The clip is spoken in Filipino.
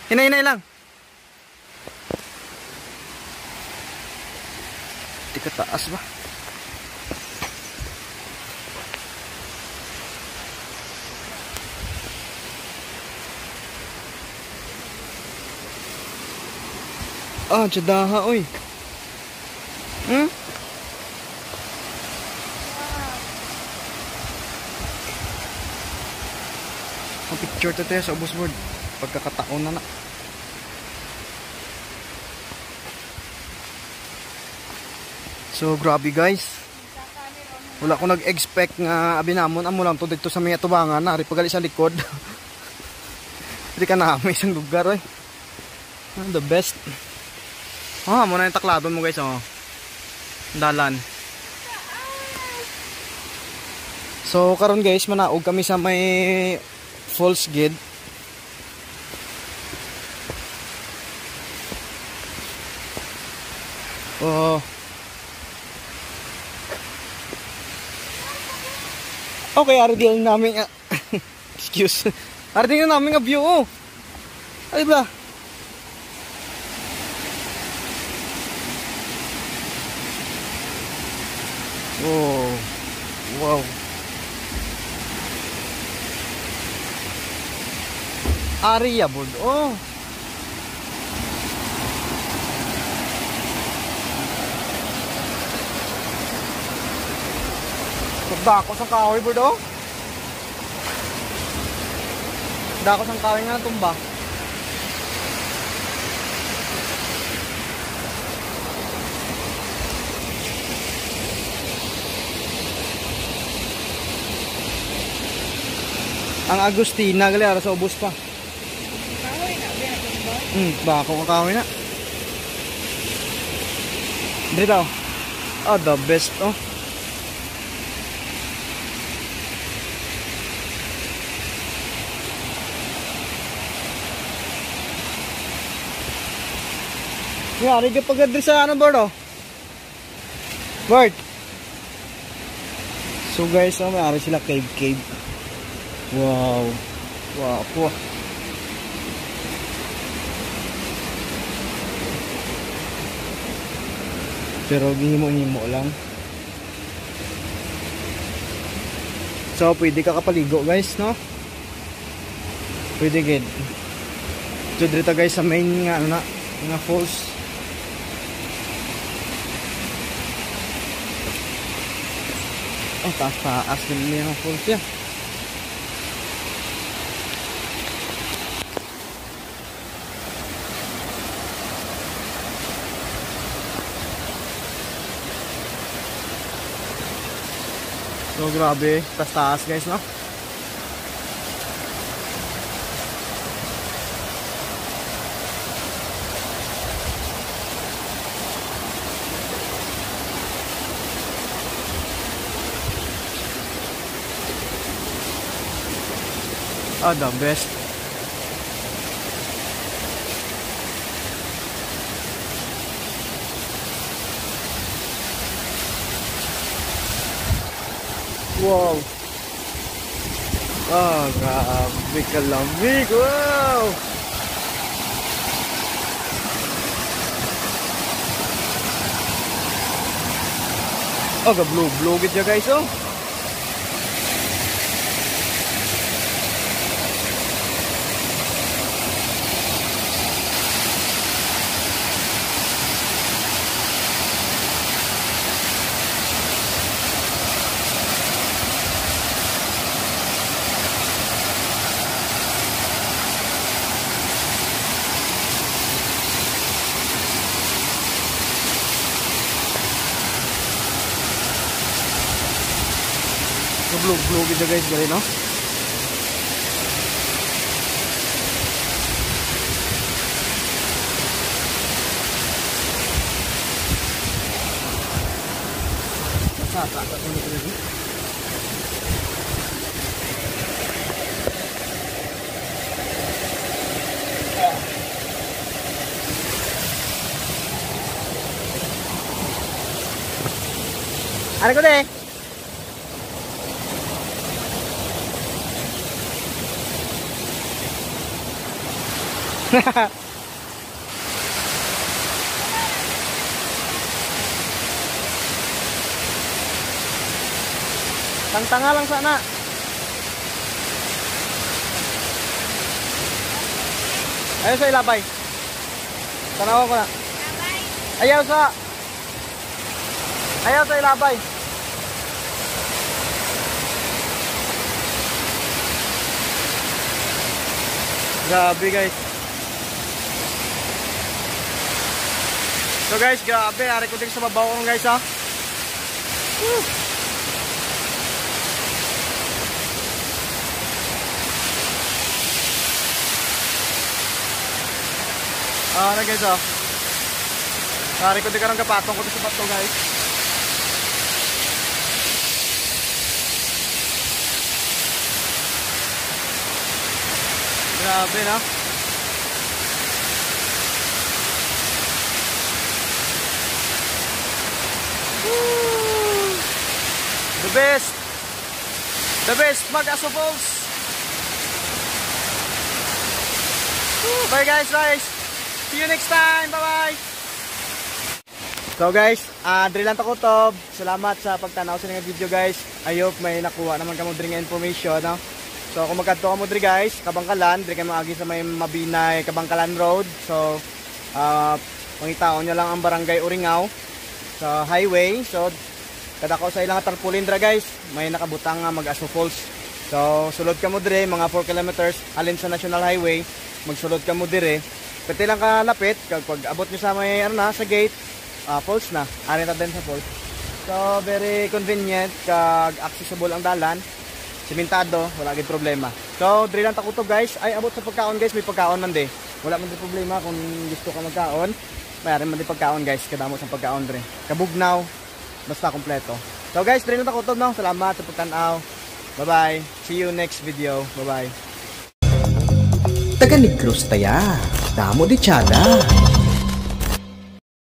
Hinay-hinay lang. Di ka taas ba? Ah, tsadaha, oy. Hmm? Ang picture to tayo sa ubos board. Pagkakataon na na. So, grabe guys. Wala ko nag-expect nga abinamon. Amo lang to dito sa mga tubangan. Nari pagali sa likod. Hindi ka na may isang lugar, oy. The best. Ah, muna yung takladon mo guys, oh. Dalan. So karon guys, manaog kami sa may Falls Gate. Oh. Okay, ari din namin excuse. Ari din namin nga view, oh. Ay ba? Oh, wow. Area board, oh. Dako sa kahoy board, oh. Dako sa kahoy nga tumba. Ang Agustina gali ara sa ubos pa. Kahoy na ba? Bako ka kahoy na. Dito. Oh, the best, oh. Yari ka pag-adri sa ano board, oh. Board. So guys, oh, may ari sila cave. Wow. Wow po. Pero gihimo-himo lang. So pwede ka kapaligo guys, no? Pwede gid. So dito guys sa main nga ano na, nga falls. Oh, taas din yung falls ya. So grabe, taas guys, no? Ah, the best. Wow. Oh, grabe kalamig. Wow. Oh, ga-blue gid ya guys, oh. Blue gitu guys, gali no. Sasa ka kuno dito. Ano ko deh? Tanga lang sana. Ayaw sa ilabay. Tanawan ko na. Ayaw sa ilabay. Grabe guys. So guys, grabe. Ari ko din sa babaw ko guys ha. Woo. Na guys oh. Ari ko din karang kapatong ko sa bato guys. Grabe na. Woo! The best. The best mag-aso balls. Bye guys, guys. See you next time. Bye-bye. So guys, drill lang takutob. Salamat sa pagtanaw sa mga video guys. I hope may nakuha naman kamo diri nga information, no? So kung magkadto kamo diri guys, Kabangkalan, diri kay maagi sa may Mabinay, Kabangkalan Road. So mangitaon nyo lang ang Barangay Uringaw sa highway. So kada ko sa ilang tarpaulin dra guys, may nakabutang nga mag-Aso Falls. So sulod kamo diri mga 4 kilometers alin sa National Highway. Magsulod kamo diri. Pati lang kalapit kag pag abot nyo sa may sa gate, falls na. Ari ta din sa falls. So very convenient kag accessible ang dalan. Simentado, wala gid problema. So, diri lang takutob guys. Ay abot sa pagkaon guys, may pagkaon man di. Wala man di problema kung gusto ka magkaon. Mayroon man di pagkaon guys, kadamo sa pagkaon diri. Kabugnaw, basta kompleto. So guys, diri lang takutob no. Salamat sa pagtan-aw. Bye-bye. See you next video. Bye-bye. Taga Negros taya. Damo di tiyada.